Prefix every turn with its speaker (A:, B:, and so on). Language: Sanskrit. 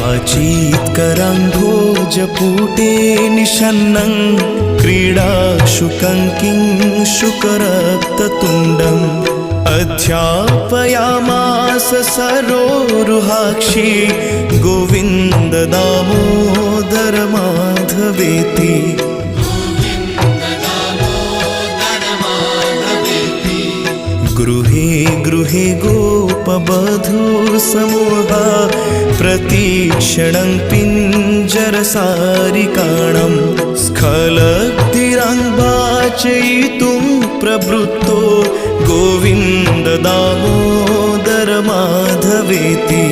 A: आचीत्करं भोजपुटे निषन्नं क्रीडाशुकं किंशुकरक्ततुण्डम् अध्यापयामास सरोरुहाक्षी गोविन्द दामोदर माधवेति। गृहे गृहे गोपवधूसमूहा प्रतीक्षणं पिञ्जरसारिकाणां स्खलद्गिरां वाचयितुं प्रवृत्तो गोविन्द दामोदर माधवेति।